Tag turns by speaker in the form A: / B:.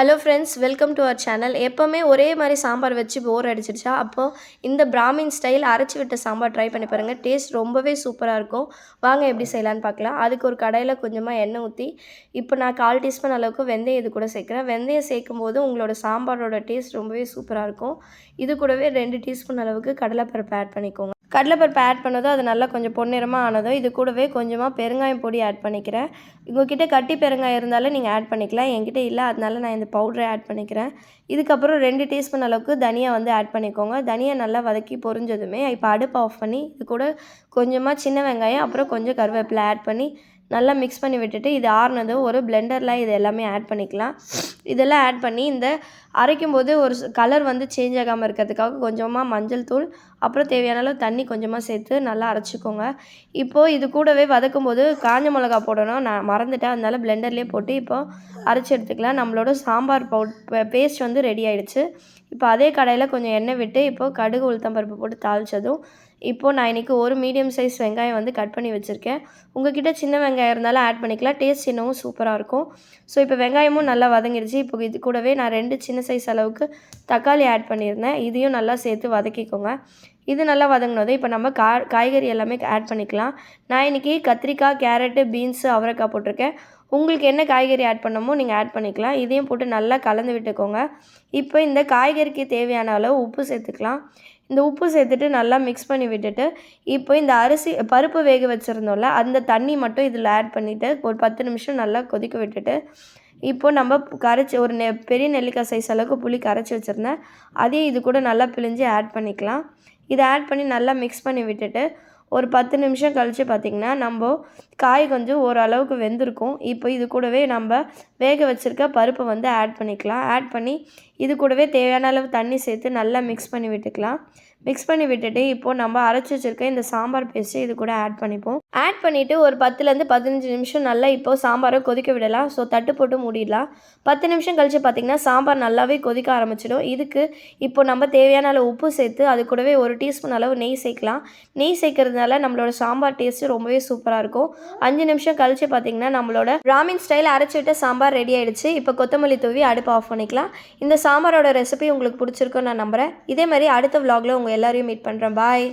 A: Hello friends, welcome to our channel. எப்போவுமே ஒரே மாதிரி சாம்பார் வச்சு போர் அடிச்சிருச்சா, அப்போது இந்த பிராமின் ஸ்டைல் அரைச்சி விட்ட சாம்பார் ட்ரை பண்ணி பாருங்கள். டேஸ்ட் ரொம்பவே சூப்பராக இருக்கும். வாங்க எப்படி செய்யலான்னு பார்க்கலாம். அதுக்கு ஒரு கடாயில் கொஞ்சமாக எண்ணெய் ஊற்றி, இப்போ நான் 1/4 டீஸ்பூன் அளவுக்கு வெந்தயம் இது கூட சேர்க்குறேன். வெந்தயம் சேர்க்கும்போது உங்களோட சாம்பாரோட டேஸ்ட் ரொம்பவே சூப்பராக இருக்கும். இது கூடவே 2 டீஸ்பூன் அளவுக்கு கடலைப்பருப்பு ஆட் பண்ணிக்கோங்க. கடலைப்பருப்பு ஆட் பண்ணதும் அது நல்லா கொஞ்சம் பொன்னிறமாக ஆனதும் இது கூடவே கொஞ்சமாக பெருங்காயம் பொடி ஆட் பண்ணிக்கிறேன். உங்கள்கிட்ட கட்டி பெருங்காயம் இருந்தாலும் நீங்கள் ஆட் பண்ணிக்கலாம். என்கிட்ட இல்லை, அதனால நான் இந்த பவுடரை ஆட் பண்ணிக்கிறேன். இதுக்கப்புறம் 2 டீஸ்பூன் அளவுக்கு தனியா ஆட் பண்ணிக்கோங்க. தனியா நல்லா வதக்கி பொரிஞ்சதுமே இப்போ அடுப்பை ஆஃப் பண்ணி இது கூட கொஞ்சமாக சின்ன வெங்காயம் அப்புறம் கொஞ்சம் கருவேப்பிலை ஆட் பண்ணி நல்லா மிக்ஸ் பண்ணி விட்டுட்டு இது ஆறுனதும் ஒரு பிளெண்டரில் இது எல்லாமே ஆட் பண்ணிக்கலாம். இதெல்லாம் ஆட் பண்ணி இந்த அரைக்கும்போது ஒரு கலர் சேஞ்ச் ஆகாமல் இருக்கிறதுக்காக கொஞ்சமாக மஞ்சள் தூள் அப்புறம் தேவையான அளவு தண்ணி கொஞ்சமாக சேர்த்து நல்லா அரைச்சிக்கோங்க. இப்போது இது கூடவே வதக்கும்போது காஞ்ச மிளகா போடணும், நான் மறந்துட்டேன். அதனால பிளெண்டர்லேயே போட்டு இப்போது அரைச்சி எடுத்துக்கலாம். நம்மளோட சாம்பார் பேஸ்ட் ரெடி ஆகிடுச்சு. இப்போ அதே கடாயில் கொஞ்சம் எண்ணெய் விட்டு இப்போது கடுகு உளுத்தம்பருப்பு போட்டு தாளித்ததும் இப்போது நான் இன்றைக்கி ஒரு மீடியம் சைஸ் வெங்காயம் கட் பண்ணி வச்சுருக்கேன். உங்கள்கிட்ட சின்ன வெங்காயம் இருந்தாலும் ஆட் பண்ணிக்கலாம். டேஸ்ட் இன்னமும் சூப்பராக இருக்கும். ஸோ இப்போ வெங்காயமும் நல்லா வதங்கிடுச்சு. இப்போ இது கூடவே நான் 2 சின்ன சைஸ் அளவுக்கு தக்காளி ஆட் பண்ணியிருந்தேன். இதையும் நல்லா சேர்த்து வதக்கிக்கோங்க. இது நல்லா வதங்கினதும் இப்போ நம்ம காய்கறி எல்லாமே ஆட் பண்ணிக்கலாம். நான் இன்றைக்கி கத்திரிக்காய், கேரட்டு, பீன்ஸு, அவரைக்காய் போட்டிருக்கேன். உங்களுக்கு என்ன காய்கறி ஆட் பண்ணணுமோ நீங்கள் ஆட் பண்ணிக்கலாம். இதையும் போட்டு நல்லா கலந்து விட்டுக்கோங்க. இப்போ இந்த காய்கறிக்கு தேவையான அளவு உப்பு சேர்த்துக்கலாம். இந்த உப்பு சேர்த்துட்டு நல்லா மிக்ஸ் பண்ணி விட்டுட்டு இப்போ இந்த பருப்பு வேக வச்சுருந்தோம்ல அந்த தண்ணி மட்டும் இதில் ஆட் பண்ணிவிட்டு ஒரு 10 நிமிஷம் நல்லா கொதிக்க விட்டுட்டு இப்போது நம்ம கரைச்சி ஒரு பெரிய நெல்லிக்காய் சைஸ் அளவுக்கு புளி கரைச்சி வச்சுருந்தேன். அதையும் இது கூட நல்லா பிழிஞ்சு ஆட் பண்ணிக்கலாம். இதை ஆட் பண்ணி நல்லா மிக்ஸ் பண்ணி விட்டுட்டு ஒரு 10 நிமிஷம் கழித்து பார்த்திங்கன்னா நம்ம காய் கொஞ்சம் ஓரளவுக்கு வெந்திருக்கும். இப்போ இது கூடவே நம்ம வேக வச்சுருக்க பருப்பை ஆட் பண்ணிக்கலாம். ஆட் பண்ணி இது கூடவே தேவையான அளவு தண்ணி சேர்த்து நல்லா மிக்ஸ் பண்ணி விட்டுக்கலாம். மிக்ஸ் பண்ணி விட்டுட்டு இப்போது நம்ம அரைச்சி வச்சுருக்க இந்த சாம்பார் பேஸ்ட்டு இது கூட ஆட் பண்ணிப்போம். ஆட் பண்ணிவிட்டு ஒரு 10லேருந்து 15 நிமிஷம் நல்லா இப்போது சாம்பாரை கொதிக்க விடலாம். ஸோ தட்டு போட்டு மூடிடலாம். 10 நிமிஷம் கழித்து பார்த்திங்கன்னா சாம்பார் நல்லாவே கொதிக்க ஆரம்பிச்சிடும். இதுக்கு இப்போ நம்ம தேவையான அளவு உப்பு சேர்த்து அது கூடவே 1 டீஸ்பூன் அளவு நெய் சேர்க்கலாம். நெய் சேர்க்கறதுனால நம்மளோட சாம்பார் டேஸ்ட்டு ரொம்பவே சூப்பராக இருக்கும். 5 நிமிஷம் கழித்து பார்த்திங்கன்னா நம்மளோட பிராமின் ஸ்டைல் அரைச்சி விட்ட சாம்பார் ரெடி ஆகிடுச்சு. இப்போ கொத்தமல்லி தூவி அடுப்பை ஆஃப் பண்ணிக்கலாம். இந்த சாம்பாரோட ரெசிபி உங்களுக்கு பிடிச்சிருக்குன்னு நான் நம்புகிறேன். இதே மாதிரி அடுத்த vlogல உங்கள் எல்லாரையும் மீட் பண்ணுறேன். பாய்.